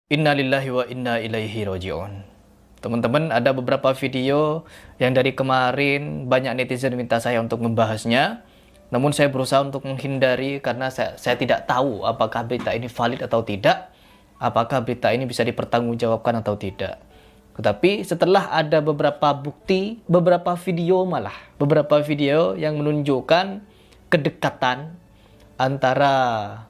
Inna lillahi wa inna ilaihi raji'un. Teman-teman, ada beberapa video yang dari kemarin banyak netizen minta saya untuk membahasnya. Namun saya berusaha untuk menghindari karena saya tidak tahu apakah berita ini valid atau tidak. Apakah berita ini bisa dipertanggungjawabkan atau tidak. Tetapi setelah ada beberapa bukti, beberapa video yang menunjukkan kedekatan antara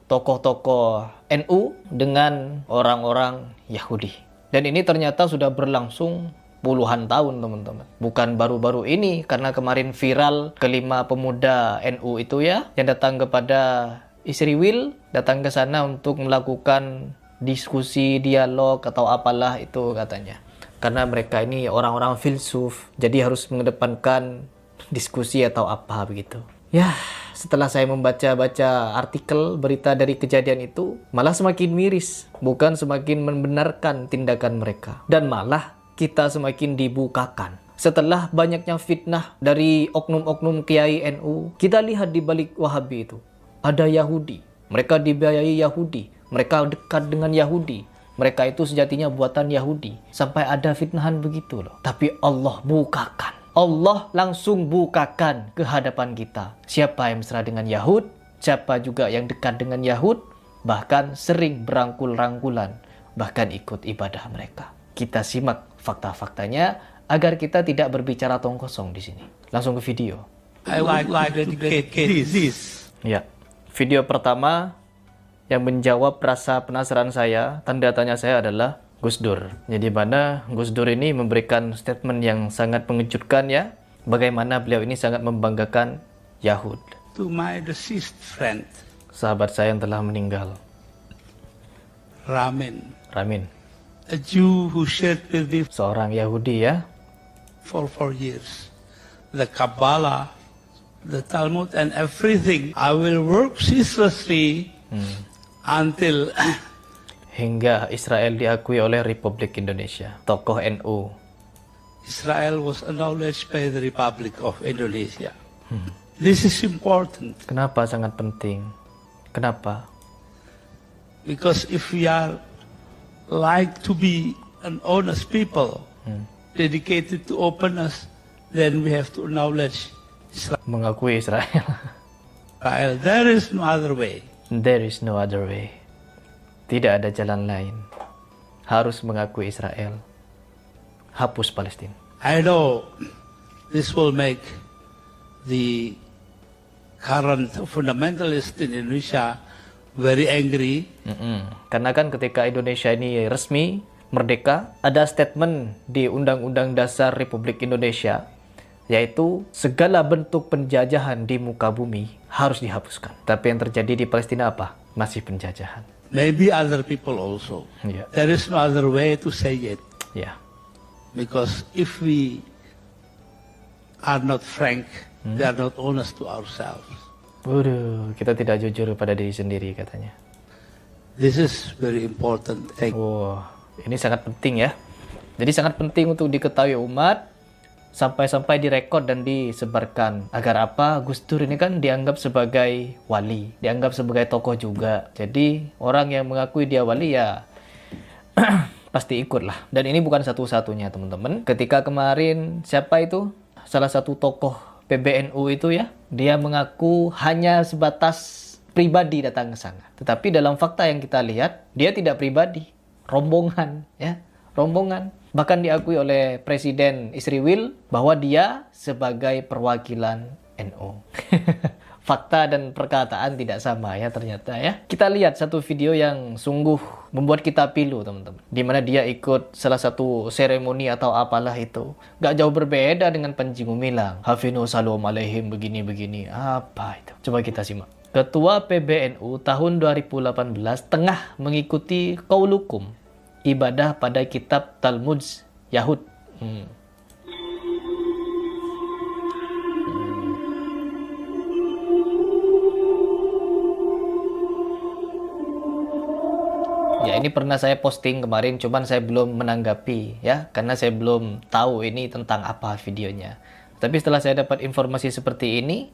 tokoh-tokoh NU dengan orang-orang Yahudi. Dan ini ternyata sudah berlangsung puluhan tahun, teman-teman. Bukan baru-baru ini, karena kemarin viral kelima pemuda NU itu ya, yang datang kepada istri Will, datang ke sana untuk melakukan diskusi, dialog, atau apalah itu katanya. Karena mereka ini orang-orang filsuf, jadi harus mengedepankan diskusi atau apa begitu. Ya, setelah saya membaca-baca artikel berita dari kejadian itu, malah semakin miris, bukan semakin membenarkan tindakan mereka. Dan malah kita semakin dibukakan. Setelah banyaknya fitnah dari oknum-oknum kiai NU, kita lihat di balik Wahabi itu, ada Yahudi. Mereka dibiayai Yahudi, mereka dekat dengan Yahudi. Mereka itu sejatinya buatan Yahudi. Sampai ada fitnahan begitu loh. Tapi Allah bukakan. Allah langsung bukakan ke hadapan kita. Siapa yang mesra dengan Yahud, siapa juga yang dekat dengan Yahud, bahkan sering berangkul-rangkulan, bahkan ikut ibadah mereka. Kita simak fakta-faktanya agar kita tidak berbicara tong kosong di sini. Langsung ke video. I would like to dedicate this. Ya, video pertama yang menjawab rasa penasaran saya, tanda tanya saya adalah Gus Dur. Jadi mana Gus Dur ini memberikan statement yang sangat mengejutkan ya. Bagaimana beliau ini sangat membanggakan Yahud. To my deceased friend, Sahabat saya yang telah meninggal, Ramin, Ramin. a Jew who shared with me Seorang Yahudi ya. for 4 years. The Kabbalah, the Talmud and everything. I will work ceaselessly until Hingga Israel diakui oleh Republik Indonesia. Tokoh NU. Israel was acknowledged by the Republic of Indonesia. This is important Kenapa sangat penting? Kenapa? because if we are like to be an honest people, dedicated to openness, then we have to acknowledge Mengakui Israel. Israel. There is no other way. There is no other way. Tidak ada jalan lain. Harus mengakui Israel. Hapus Palestina. I know this will make the current fundamentalist in Indonesia very angry. Karena kan ketika Indonesia ini resmi merdeka, ada statement di Undang-Undang Dasar Republik Indonesia, yaitu segala bentuk penjajahan di muka bumi harus dihapuskan. Tapi yang terjadi di Palestina apa? Masih penjajahan. Maybe other people also. Ya. There is no other way to say it. Ya. Because if we are not frank, we are not honest to ourselves. Waduh, kita tidak jujur pada diri sendiri katanya. This is very important. Wow, ini sangat penting ya. Jadi sangat penting untuk diketahui umat, sampai-sampai direkod dan disebarkan. Agar apa? Gus Dur ini kan dianggap sebagai wali, dianggap sebagai tokoh juga. Jadi orang yang mengakui dia wali ya pasti ikut lah. Dan ini bukan satu-satunya teman-teman. Ketika kemarin siapa itu? Salah satu tokoh PBNU itu ya, dia mengaku hanya sebatas pribadi datang ke sana. Tetapi dalam fakta yang kita lihat, dia tidak pribadi, rombongan ya, rombongan. Bahkan diakui oleh Presiden Isri Will bahwa dia sebagai perwakilan NU. Fakta dan perkataan tidak sama ya ternyata ya. Kita lihat satu video yang sungguh membuat kita pilu teman-teman. Di mana dia ikut salah satu seremoni atau apalah itu. Gak jauh berbeda dengan Panji Gumilang. Hafinu salam alaihim begini-begini. Apa itu? Coba kita simak. Ketua PBNU tahun 2018 tengah mengikuti qaulukum, ibadah pada kitab Talmud Yahud. Ya, ini pernah saya posting kemarin, cuman saya belum menanggapi ya, karena saya belum tahu ini tentang apa videonya. Tapi setelah saya dapat informasi seperti ini,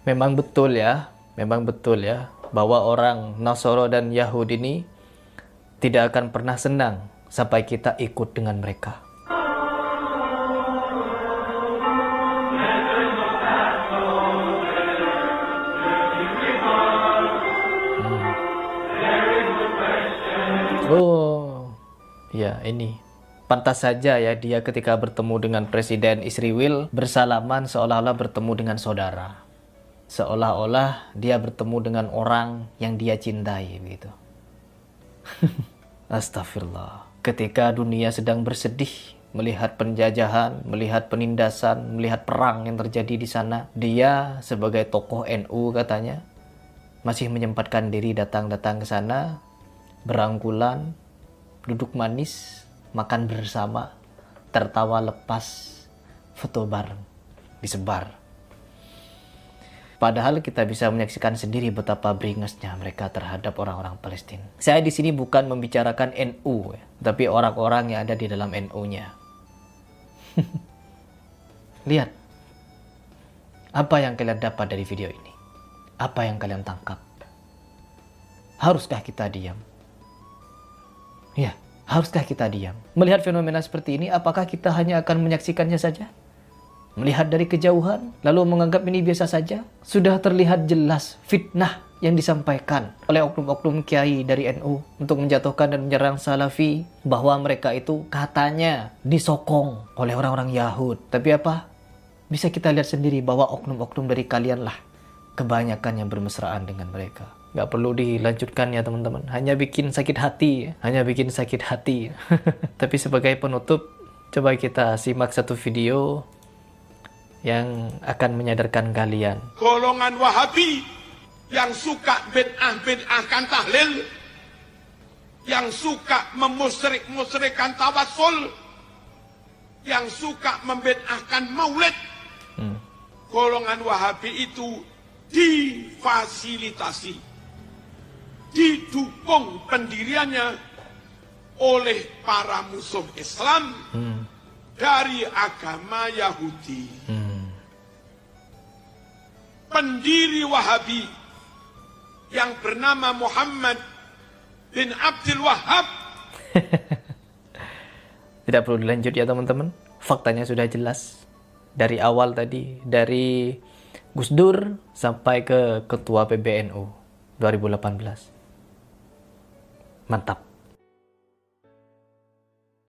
Memang betul ya, bahwa orang Nasoro dan Yahudi ini tidak akan pernah senang sampai kita ikut dengan mereka. Oh, ya ini. Pantas saja ya dia ketika bertemu dengan Presiden Israel bersalaman seolah-olah bertemu dengan saudara. Seolah-olah dia bertemu dengan orang yang dia cintai begitu. Astagfirullah. Ketika dunia sedang bersedih melihat penjajahan, melihat penindasan, melihat perang yang terjadi di sana, dia sebagai tokoh NU katanya masih menyempatkan diri datang-datang ke sana, berangkulan, duduk manis, makan bersama, tertawa lepas, foto bareng, disebar. Padahal kita bisa menyaksikan sendiri betapa beringasnya mereka terhadap orang-orang Palestina. Saya di sini bukan membicarakan NU, tapi orang-orang yang ada di dalam NU-nya. Lihat, apa yang kalian dapat dari video ini? Apa yang kalian tangkap? Haruskah kita diam? Ya, haruskah kita diam? Melihat fenomena seperti ini, apakah kita hanya akan menyaksikannya saja? Melihat dari kejauhan, lalu menganggap ini biasa saja? Sudah terlihat jelas fitnah yang disampaikan oleh oknum-oknum kiai dari NU untuk menjatuhkan dan menyerang Salafi, bahwa mereka itu katanya disokong oleh orang-orang Yahud. Tapi apa? Bisa kita lihat sendiri bahwa oknum-oknum dari kalianlah kebanyakan yang bermesraan dengan mereka. Gak perlu dilanjutkan ya teman-teman. Hanya bikin sakit hati. Tapi sebagai penutup, coba kita simak satu video yang akan menyadarkan kalian. Golongan Wahabi yang suka bid'ah-bid'ahkan tahlil, yang suka memusyrik-musyrikkan tawassul, yang suka membid'ahkan maulid. Golongan Wahabi itu difasilitasi, didukung pendiriannya oleh para musuh Islam dari agama Yahudi. Pendiri Wahabi yang bernama Muhammad bin Abdul Wahhab. Tidak perlu dilanjut ya teman-teman. Faktanya sudah jelas. Dari awal tadi, dari Gus Dur sampai ke Ketua PBNU 2018. Mantap.